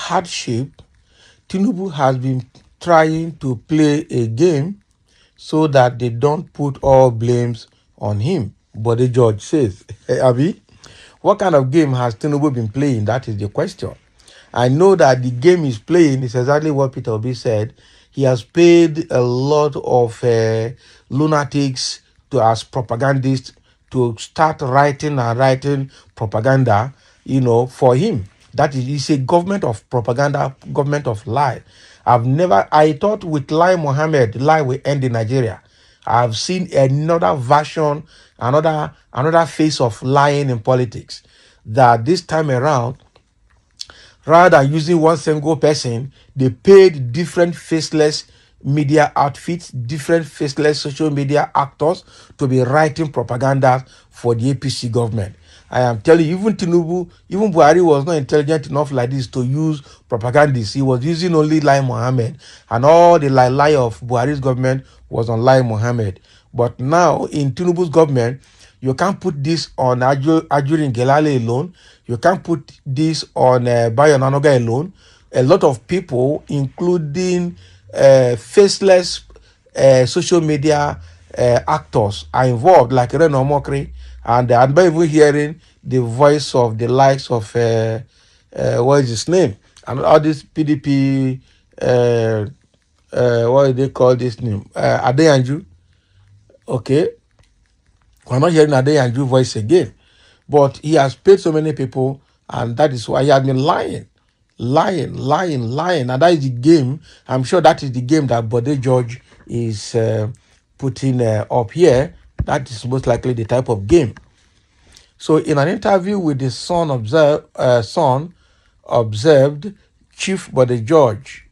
hardship, Tinubu has been trying to play a game so that they don't put all blames on him. Bode George says, Abi, what kind of game has Tinubu been playing? That is the question. I know that the game he's playing is exactly what Peter Obi said. He has paid a lot of lunatics as propagandists to start writing and writing propaganda, for him. That is, it's a government of propaganda, government of lie. I thought with Lai Mohammed, lie will end in Nigeria. I've seen another version, another face of lying in politics. That this time around, rather than using one single person, they paid different faceless media outfits, different faceless social media actors to be writing propaganda for the APC government. I am telling you, even Tinubu, even Buhari was not intelligent enough like this to use propagandists. He was using only Lai Mohammed, and all the lie of Buhari's government was on Lai Mohammed. But now in Tinubu's government, you can't put this on Ajurin Gelale alone. You can't put this on Bayo Nanoga alone. A lot of people, including faceless social media actors, are involved, like Reno Mokri, and I'm not even hearing the voice of the likes of, what is his name? And all this PDP, what do they call this name? Adeyanju. Okay. We're not hearing Adeyanju voice again. But he has paid so many people, and that is why he has been lying. And that is the game. I'm sure that is the game that Bode George is putting up here. That is most likely the type of game. So in an interview with the Sun observed Chief Bode George,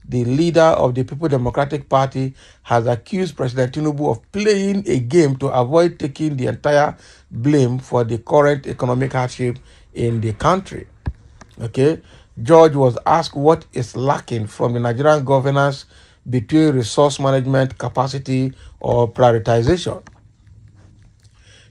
the leader of the People Democratic Party, has accused President Tinubu of playing a game to avoid taking the entire blame for the current economic hardship in the country. Okay, George was asked what is lacking from the Nigerian governance between resource management, capacity, or prioritization.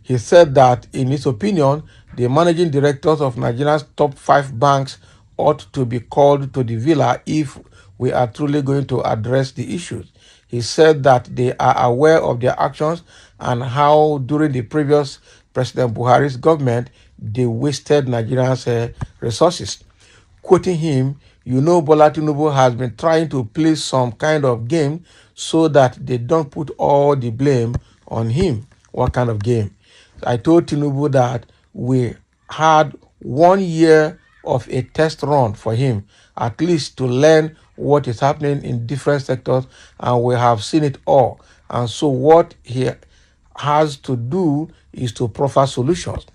He said that, in his opinion, the managing directors of Nigeria's top 5 banks ought to be called to the villa if we are truly going to address the issues. He said that they are aware of their actions and how during the previous President Buhari's government, they wasted Nigeria's resources. Quoting him, Bola Tinubu has been trying to play some kind of game so that they don't put all the blame on him. What kind of game? I told Tinubu that we had 1 year of a test run for him, at least to learn what is happening in different sectors, and we have seen it all. And so what he has to do is to proffer solutions.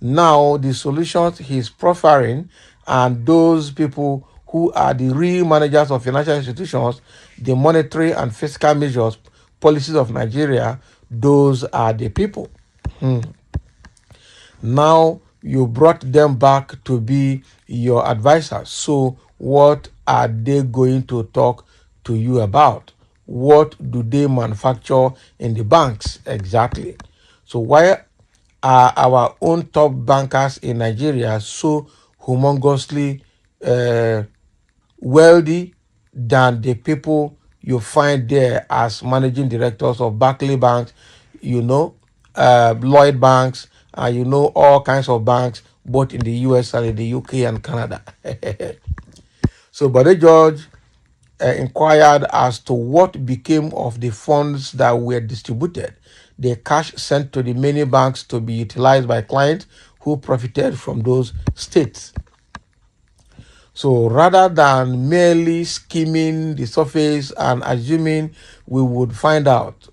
Now, the solutions he's proffering, and those people who are the real managers of financial institutions, the monetary and fiscal measures, policies of Nigeria, those are the people. Now you brought them back to be your advisors. So what are they going to talk to you about? What do they manufacture in the banks exactly? So why are our own top bankers in Nigeria so humongously wealthy than the people you find there as managing directors of Barclays Banks, Lloyd Banks, and all kinds of banks, both in the US and in the UK and Canada. So Bode George inquired as to what became of the funds that were distributed, the cash sent to the many banks to be utilized by clients who profited from those states. So rather than merely skimming the surface and assuming we would find out,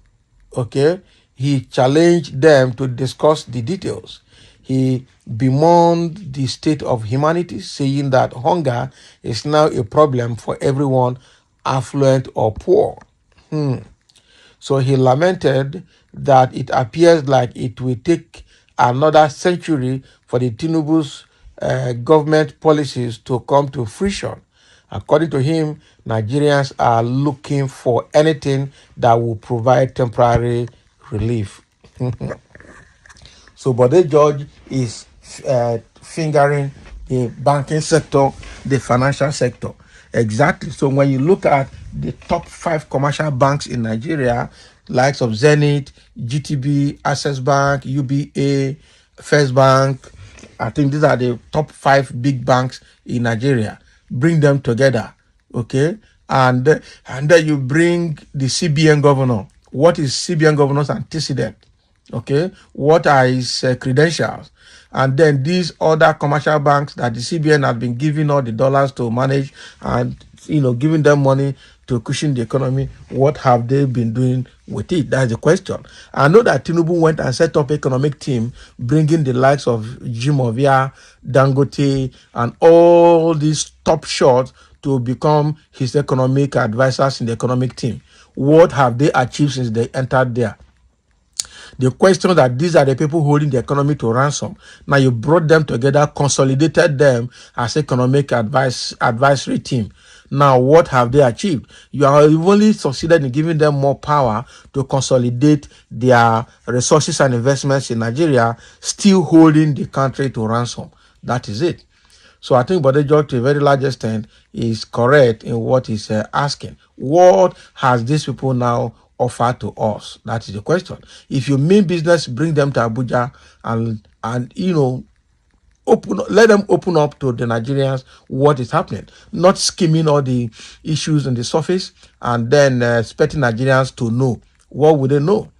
okay, he challenged them to discuss the details. He bemoaned the state of humanity, saying that hunger is now a problem for everyone, affluent or poor. So he lamented that it appears like it will take another century for the Tinubu's government policies to come to fruition. According to him, Nigerians are looking for anything that will provide temporary relief. So Bode George is fingering the banking sector the financial sector. Exactly. So when you look at the top 5 commercial banks in Nigeria, likes of Zenith, GTB, Access Bank, UBA, First Bank, I think these are the top 5 big banks in Nigeria. Bring them together, okay? And then you bring the CBN governor. What is CBN governor's antecedent? Okay, what are his credentials? And then these other commercial banks that the CBN has been giving all the dollars to manage and giving them money to cushion the economy, what have they been doing with it? That's the question. I know that Tinubu went and set up economic team, bringing the likes of Jimovia, Dangote, and all these top shots to become his economic advisors in the economic team. What have they achieved since they entered there? The question that these are the people holding the economy to ransom. Now you brought them together, consolidated them as economic advisory team. Now what have they achieved? You've only succeeded in giving them more power to consolidate their resources and investments in Nigeria, still holding the country to ransom. That is it. So I think Bode George, to a very large extent, is correct in what he's asking. What has these people now offered to us? That is the question. If you mean business, bring them to Abuja and let them open up to the Nigerians what is happening, not skimming all the issues on the surface and then expecting Nigerians to know. What would they know?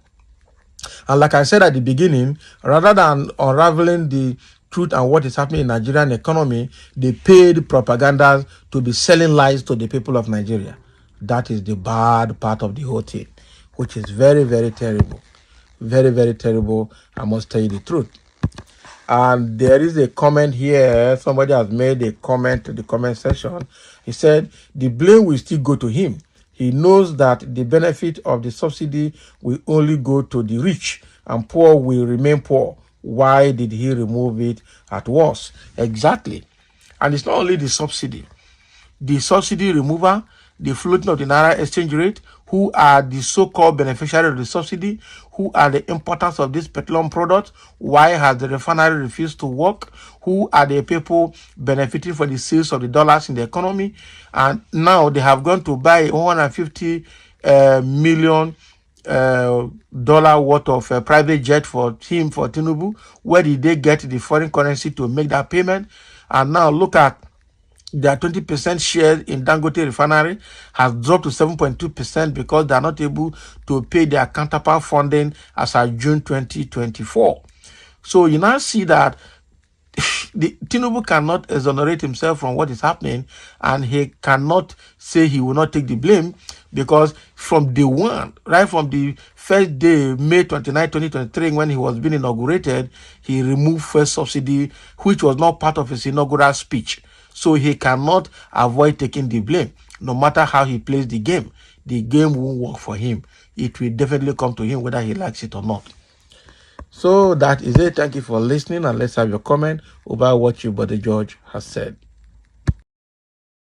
And like I said at the beginning, rather than unraveling the truth and what is happening in the Nigerian economy, they paid propaganda to be selling lies to the people of Nigeria. That is the bad part of the whole thing, which is very, very terrible. Very, very terrible. I must tell you the truth. And there is a comment here. Somebody has made a comment to the comment section. He said, the blame will still go to him. He knows that the benefit of the subsidy will only go to the rich and poor will remain poor. Why did he remove it at once? Exactly. And it's not only the subsidy remover, the floating of the Naira exchange rate, who are the so-called beneficiaries of the subsidy, who are the importers of this petroleum product, why has the refinery refused to work, who are the people benefiting from the sales of the dollars in the economy, and now they have gone to buy 150 million dollar worth of private jet for Tinubu. Where did they get the foreign currency to make that payment? And now look at their 20% share in Dangote refinery has dropped to 7.2% because they are not able to pay their counterpart funding as of June 2024. So you now see that Tinubu cannot exonerate himself from what is happening, and he cannot say he will not take the blame, because from day one, right from the first day, May 29, 2023, when he was being inaugurated, he removed first subsidy, which was not part of his inaugural speech. So he cannot avoid taking the blame. No matter how he plays the game won't work for him. It will definitely come to him whether he likes it or not. So that is it. Thank you for listening, and let's have your comment about what you, Bode George, has said.